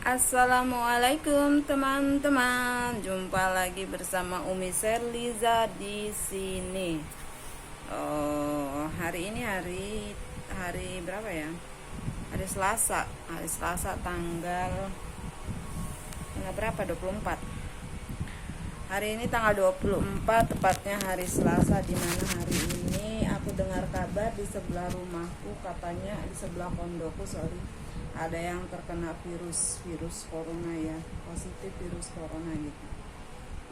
Assalamualaikum teman-teman, jumpa lagi bersama Umi Serliza di sini. Hari ini hari berapa ya? Hari Selasa tanggal berapa? 24. Hari ini tanggal 24, tepatnya hari Selasa, di mana hari ini aku dengar kabar di sebelah rumahku, katanya di sebelah kondoku, ada yang terkena virus corona ya, positif virus corona gitu.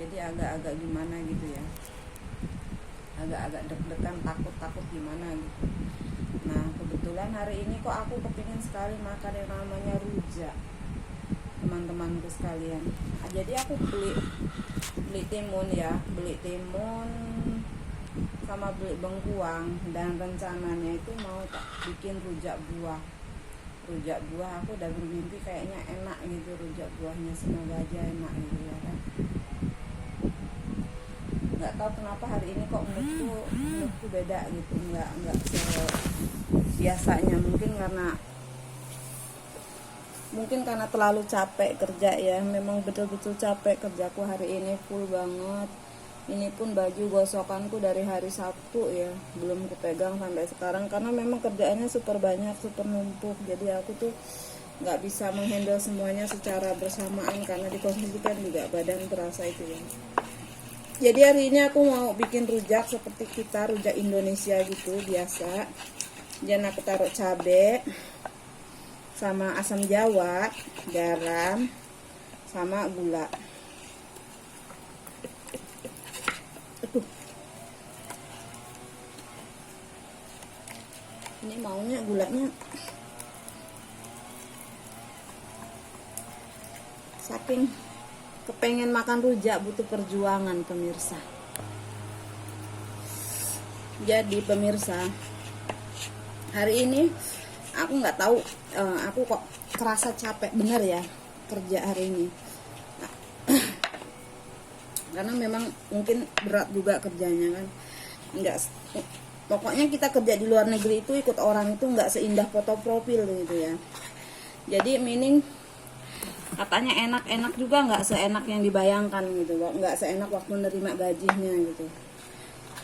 Jadi agak-agak gimana gitu ya, agak-agak deg-degan, takut gimana gitu. Nah kebetulan hari ini kok aku kepingin sekali makan yang namanya rujak, teman-temanku sekalian. Jadi aku beli timun sama beli bengkuang, dan rencananya itu mau tak bikin rujak buah. Aku udah bermimpi kayaknya enak gitu rujak buahnya, semoga aja enak gitu ya kan. Nggak tahu kenapa hari ini kok moodku beda gitu, nggak biasanya. Mungkin karena terlalu capek kerja ya, memang betul-betul capek kerjaku hari ini, full banget. Ini pun baju gosokanku dari hari Sabtu ya, belum kupegang sampai sekarang karena memang kerjaannya super banyak, super numpuk. Jadi aku tuh nggak bisa menghandle semuanya secara bersamaan karena dikondisikan juga badan terasa itu ya. Jadi hari ini aku mau bikin rujak seperti kita rujak Indonesia gitu biasa. Dan aku taruh cabai sama asam jawa, garam, sama gula. Ini maunya gulanya saking kepengen makan rujak, butuh perjuangan pemirsa. Jadi pemirsa, hari ini aku nggak tahu, aku kok kerasa capek bener ya kerja hari ini. Karena memang mungkin berat juga kerjanya kan. Pokoknya kita kerja di luar negeri itu ikut orang itu nggak seindah foto profil gitu ya. Jadi meaning katanya enak-enak juga nggak seenak yang dibayangkan gitu, nggak seenak waktu menerima gajinya gitu.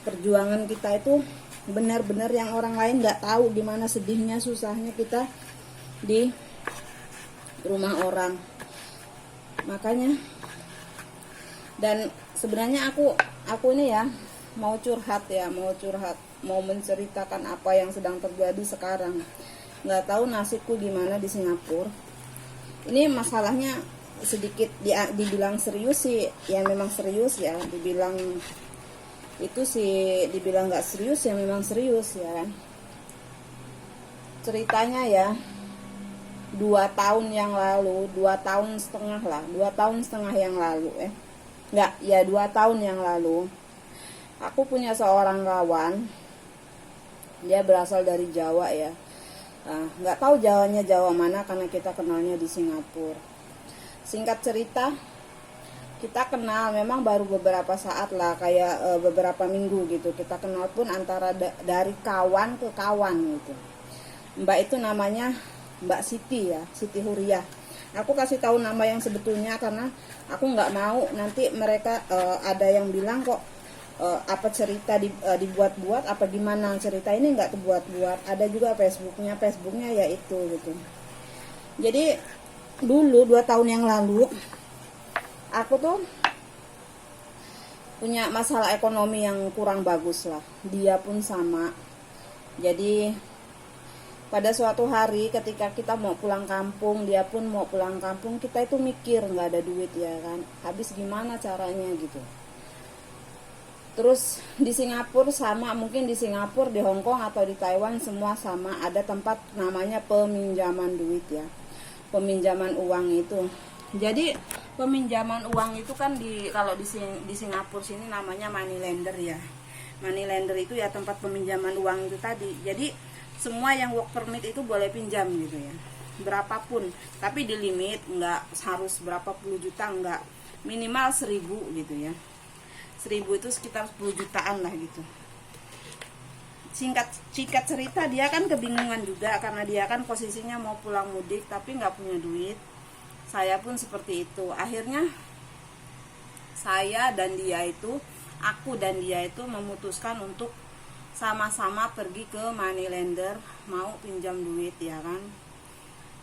Perjuangan kita itu benar-benar yang orang lain nggak tahu gimana sedihnya, susahnya kita di rumah orang. Makanya, dan sebenarnya aku ini ya mau curhat, mau menceritakan apa yang sedang terjadi sekarang. Nggak tahu nasibku gimana di Singapura. Ini masalahnya sedikit dibilang serius sih, ya memang serius ya. Dibilang nggak serius ya memang serius ya kan. Ceritanya ya, 2 tahun setengah yang lalu nggak ya 2 tahun yang lalu aku punya seorang kawan, dia berasal dari Jawa ya. Nggak tahu Jawa mana karena kita kenalnya di Singapura. Singkat cerita, kita kenal memang baru beberapa saat lah, kayak beberapa minggu gitu. Kita kenal pun antara dari kawan ke kawan gitu. Mbak itu namanya Mbak Siti ya, Siti Huriah. Aku kasih tahu nama yang sebetulnya karena aku nggak mau nanti mereka ada yang bilang kok apa cerita dibuat-buat apa gimana. Cerita ini nggak dibuat-buat, ada juga Facebooknya ya itu gitu. Jadi dulu 2 tahun yang lalu aku tuh punya masalah ekonomi yang kurang bagus lah, dia pun sama. Jadi pada suatu hari ketika kita mau pulang kampung, dia pun mau pulang kampung, kita itu mikir nggak ada duit ya kan, habis gimana caranya gitu. Terus di Singapura sama, mungkin di Singapura, di Hong Kong atau di Taiwan semua sama, ada tempat namanya peminjaman duit ya, peminjaman uang itu. Jadi peminjaman uang itu kan kalau di Singapura sini namanya money lender ya. Money lender itu ya tempat peminjaman uang itu tadi. Jadi semua yang work permit itu boleh pinjam gitu ya, berapapun, tapi di limit, nggak harus berapa puluh juta, nggak, minimal 1.000 gitu ya. 1.000 itu sekitar 10 jutaan lah gitu. Singkat cerita, dia kan kebingungan juga karena dia kan posisinya mau pulang mudik tapi nggak punya duit. Saya pun seperti itu. Akhirnya aku dan dia itu memutuskan untuk sama-sama pergi ke money lender, mau pinjam duit ya kan.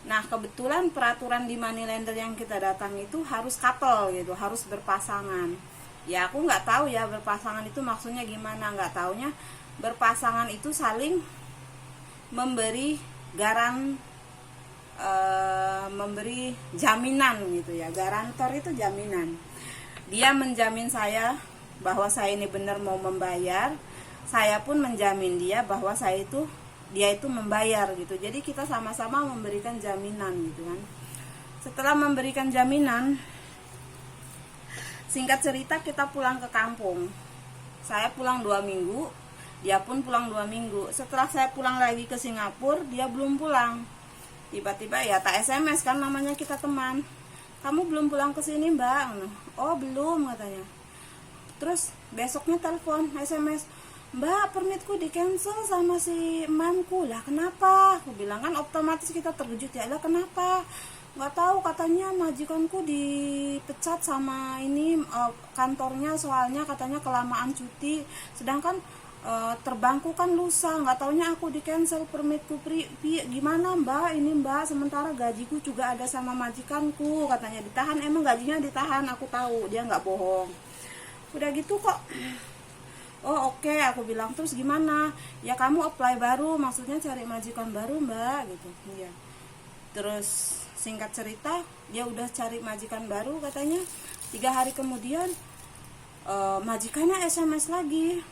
Nah kebetulan peraturan di money lender yang kita datang itu harus couple gitu, harus berpasangan. Ya aku nggak tahu ya berpasangan itu maksudnya gimana, nggak taunya berpasangan itu saling memberi memberi jaminan gitu ya. Garantor itu jaminan. Dia menjamin saya bahwa saya ini benar mau membayar, saya pun menjamin dia bahwa dia itu membayar gitu. Jadi kita sama-sama memberikan jaminan gitu kan. Setelah memberikan jaminan, singkat cerita kita pulang ke kampung. Saya pulang 2 minggu, dia pun pulang 2 minggu. Setelah saya pulang lagi ke Singapura, dia belum pulang. Tiba-tiba ya tak SMS kan, namanya kita teman. Kamu belum pulang ke sini mbak? Oh belum katanya. Terus besoknya telepon SMS, mbak permitku di cancel sama si mamku. Lah kenapa? Aku bilang kan otomatis kita terkejut ya. Lah kenapa? Nggak tahu, katanya majikanku dipecat sama ini kantornya, soalnya katanya kelamaan cuti. Sedangkan terbangku kan lusa, nggak taunya aku di cancel permitku. Gimana mbak ini mbak, sementara gajiku juga ada sama majikanku, katanya ditahan. Emang gajinya ditahan, aku tahu dia nggak bohong. Udah gitu kok. Oh oke, aku bilang. Terus gimana? Ya kamu apply baru, maksudnya cari majikan baru mbak gitu. Iya. Terus singkat cerita dia udah cari majikan baru katanya. 3 hari kemudian majikannya SMS lagi,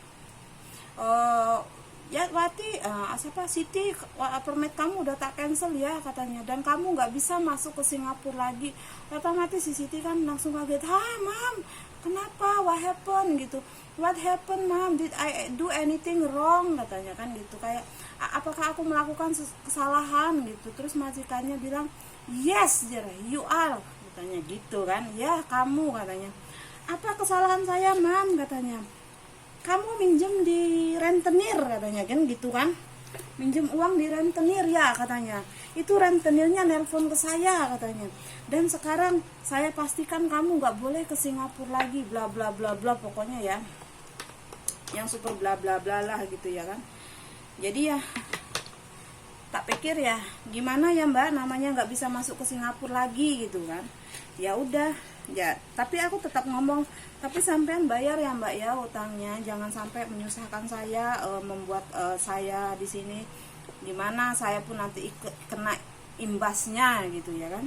ya Wati, Siti, permit kamu udah tak cancel ya katanya, dan kamu nggak bisa masuk ke Singapura lagi. Otomatis si Siti kan langsung kaget. Mam, kenapa, what happened gitu, what happened mam, did I do anything wrong katanya kan gitu, kayak apakah aku melakukan kesalahan gitu. Terus majikannya bilang yes you are katanya gitu kan. Ya kamu katanya. Apa kesalahan saya mam katanya? Kamu minjem di rentenir katanya kan gitu kan. Minjem uang di rentenir ya katanya. Itu rentenirnya nelpon ke saya katanya. Dan sekarang saya pastikan kamu nggak boleh ke Singapura lagi, bla bla bla bla, pokoknya ya yang super bla bla bla lah gitu ya kan. Jadi ya tak pikir ya gimana ya mbak, namanya nggak bisa masuk ke Singapura lagi gitu kan. Ya udah ya, tapi aku tetap ngomong, tapi sampean bayar ya mbak ya utangnya, jangan sampai menyusahkan saya, membuat saya di sini gimana, saya pun nanti kena imbasnya gitu ya kan.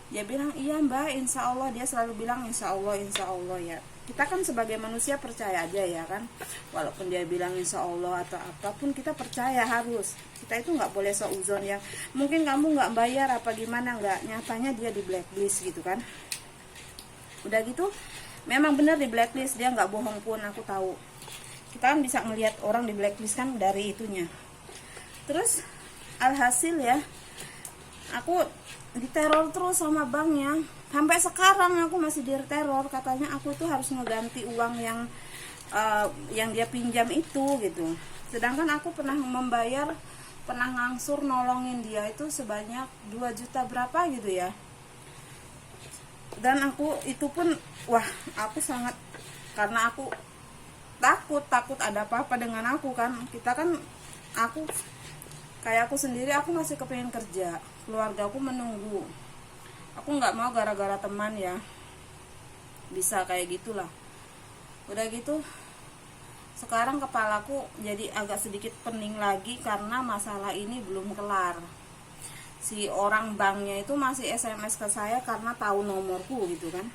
Dia bilang iya mbak, insya Allah. Dia selalu bilang insya Allah ya. Kita kan sebagai manusia percaya aja ya kan, walaupun dia bilang insya Allah atau apapun kita percaya harus. Kita itu nggak boleh seuzon ya, mungkin kamu nggak bayar apa gimana, nggak, nyatanya dia di blacklist gitu kan. Udah gitu memang bener di blacklist, dia nggak bohong pun, aku tahu. Kita kan bisa ngelihat orang di blacklist kan dari itunya. Terus alhasil ya aku diteror terus sama banknya. Sampai sekarang aku masih diteror, katanya aku tuh harus ngeganti uang yang dia pinjam itu gitu. Sedangkan aku pernah ngangsur nolongin dia itu sebanyak 2 juta berapa gitu ya. Dan aku itu pun aku sangat, karena aku takut ada apa-apa dengan aku kan. Kita kan, aku sendiri, aku masih kepengen kerja, keluarga aku menunggu. Aku nggak mau gara-gara teman ya bisa kayak gitulah. Udah gitu sekarang kepalaku jadi agak sedikit pening lagi karena masalah ini belum kelar. Si orang banknya itu masih SMS ke saya karena tahu nomorku gitu kan.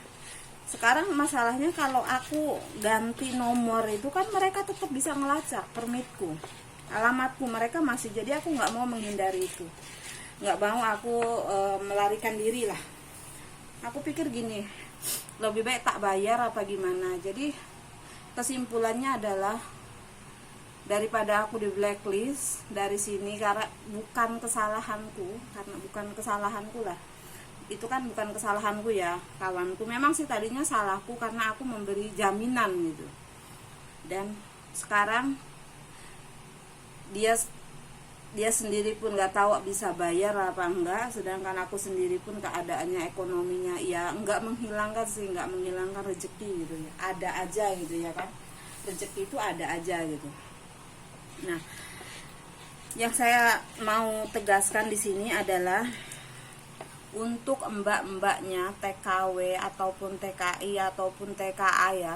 Sekarang masalahnya kalau aku ganti nomor itu kan mereka tetap bisa ngelacak permitku, alamatku mereka masih. Jadi aku nggak mau menghindari itu, nggak mau aku melarikan diri lah. Aku pikir gini, lebih baik tak bayar apa gimana. Jadi kesimpulannya adalah daripada aku di blacklist dari sini, karena bukan kesalahanku lah, itu kan bukan kesalahanku ya kawanku. Memang sih tadinya salahku karena aku memberi jaminan gitu, dan sekarang dia dia sendiri pun nggak tahu bisa bayar apa enggak, sedangkan aku sendiri pun keadaannya ekonominya ya nggak menghilangkan sih, nggak menghilangkan rezeki gitu ya, ada aja gitu ya kan, rezeki itu ada aja gitu. Nah, yang saya mau tegaskan di sini adalah untuk mbak-mbaknya TKW ataupun TKI ataupun TKA ya,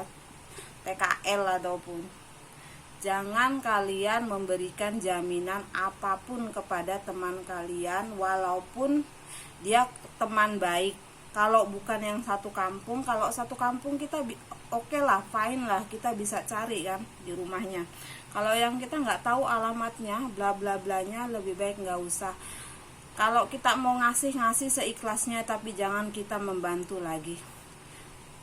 TKL ataupun, jangan kalian memberikan jaminan apapun kepada teman kalian walaupun dia teman baik. Kalau bukan yang satu kampung, kalau satu kampung kita oke lah, fine lah, kita bisa cari kan di rumahnya. Kalau yang kita nggak tahu alamatnya, bla bla blanya, lebih baik nggak usah. Kalau kita mau ngasih seikhlasnya, tapi jangan kita membantu lagi.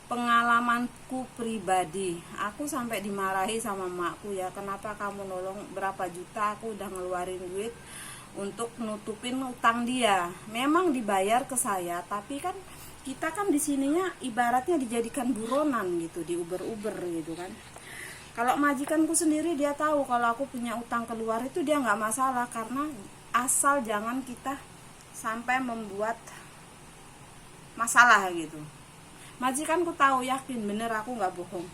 Pengalamanku pribadi, aku sampai dimarahi sama emakku ya, kenapa kamu nolong, berapa juta aku udah ngeluarin duit untuk nutupin utang dia. Memang dibayar ke saya, tapi kan kita kan di sininya ibaratnya dijadikan buronan gitu, di uber-uber gitu kan. Kalau majikanku sendiri dia tahu kalau aku punya utang keluar itu dia nggak masalah, karena asal jangan kita sampai membuat masalah gitu. Majikanku tahu, yakin bener aku nggak bohong.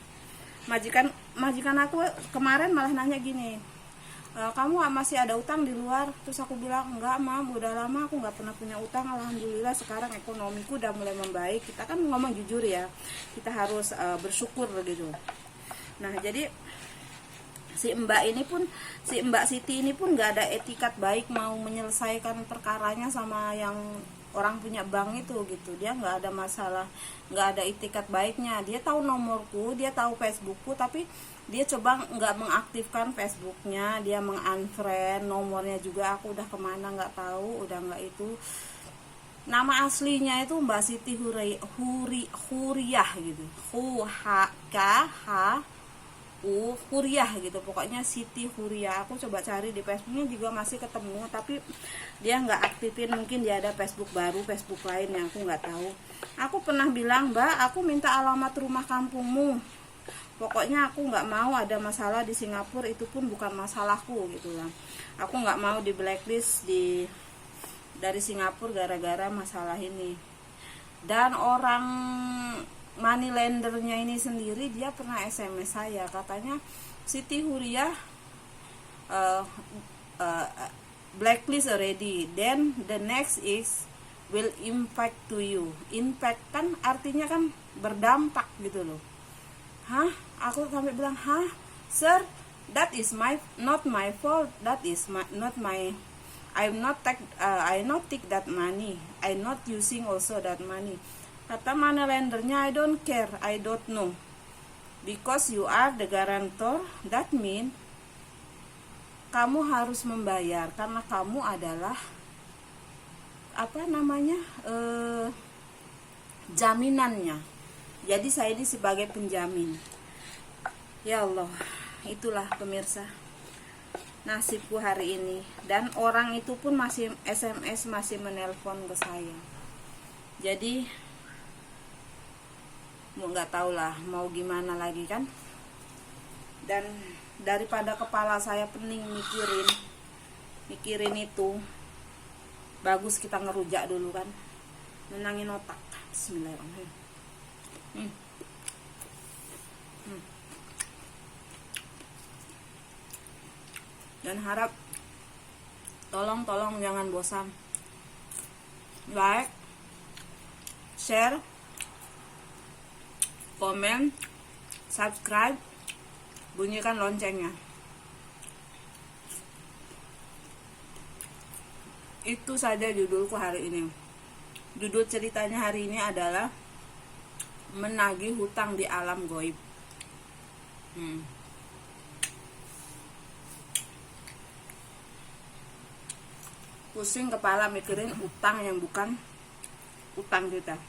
Majikan aku kemarin malah nanya gini, kamu masih ada utang di luar? Terus aku bilang, enggak mam, udah lama aku nggak pernah punya utang, alhamdulillah sekarang ekonomiku udah mulai membaik. Kita kan ngomong jujur ya, kita harus bersyukur gitu. Nah jadi si Mbak Siti ini pun nggak ada etikat baik mau menyelesaikan perkaranya sama yang orang punya bank itu gitu. Dia nggak ada masalah, nggak ada etikat baiknya. Dia tahu nomorku, dia tahu Facebookku, tapi dia coba nggak mengaktifkan Facebooknya, dia mengunfriend, nomornya juga aku udah kemana nggak tahu, udah nggak itu. Nama aslinya itu Mbak Siti Huriyah gitu, Huriyah gitu, pokoknya Siti Huriyah. Aku coba cari di Facebooknya juga masih ketemu, tapi dia nggak aktifin, mungkin dia ada Facebook baru, Facebook lain yang aku nggak tahu. Aku pernah bilang, Mbak, aku minta alamat rumah kampungmu, pokoknya aku nggak mau ada masalah di Singapura, itu pun bukan masalahku gitu lah. Aku nggak mau di blacklist dari Singapura gara-gara masalah ini. Dan orang money lendernya ini sendiri, dia pernah SMS saya, katanya Siti Huriyah blacklist already, then the next is will impact to you. Impact kan artinya kan berdampak gitu loh. Hah? Aku sampai bilang, hah sir, that is not my fault, that is not my, I not take that money, I not using also that money. Kata money lendernya, I don't care, I don't know, because you are the guarantor, that mean kamu harus membayar karena kamu adalah jaminannya. Jadi saya ini sebagai penjamin. Ya Allah, itulah pemirsa nasibku hari ini. Dan orang itu pun masih SMS, masih menelpon ke saya. Jadi nggak tahu lah mau gimana lagi kan. Dan daripada kepala saya pening mikirin itu, bagus kita ngerujak dulu kan, nenangin otak. Bismillahirrahmanirrahim. Dan harap tolong jangan bosan, like, share, komen, subscribe, bunyikan loncengnya. Itu saja judulku hari ini. Judul ceritanya hari ini adalah menagih hutang di alam goib. Pusing kepala mikirin utang yang bukan utang kita.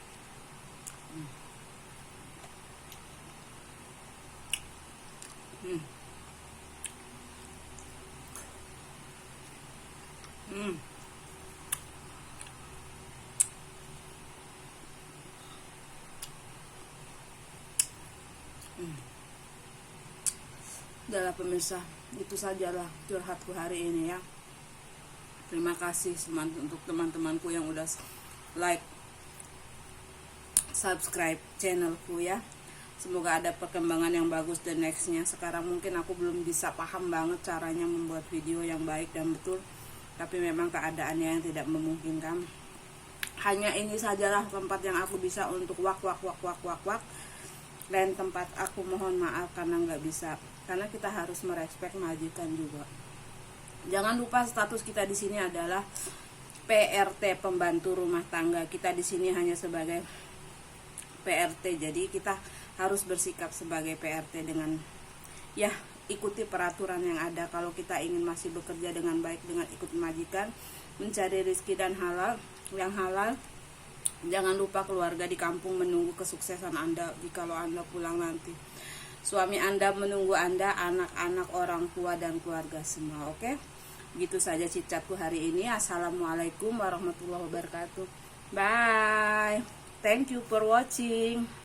Udahlah pemirsa, itu sajalah curhatku hari ini ya. Terima kasih untuk teman-temanku yang udah like, subscribe channelku ya. Semoga ada perkembangan yang bagus dan nextnya. Sekarang mungkin aku belum bisa paham banget caranya membuat video yang baik dan betul, tapi memang keadaannya yang tidak memungkinkan. Hanya ini sajalah tempat yang aku bisa untuk wak. Lain tempat aku mohon maaf karena nggak bisa. Karena kita harus merespek majikan juga. Jangan lupa status kita di sini adalah PRT, pembantu rumah tangga. Kita di sini hanya sebagai PRT, jadi kita harus bersikap sebagai PRT dengan ya ikuti peraturan yang ada. Kalau kita ingin masih bekerja dengan baik dengan ikut majikan, mencari rezeki dan yang halal, jangan lupa keluarga di kampung menunggu kesuksesan Anda jikalau Anda pulang nanti. Suami Anda menunggu Anda, anak-anak, orang tua dan keluarga semua. Oke? Gitu saja cicatku hari ini. Assalamualaikum warahmatullahi wabarakatuh. Bye. Thank you for watching.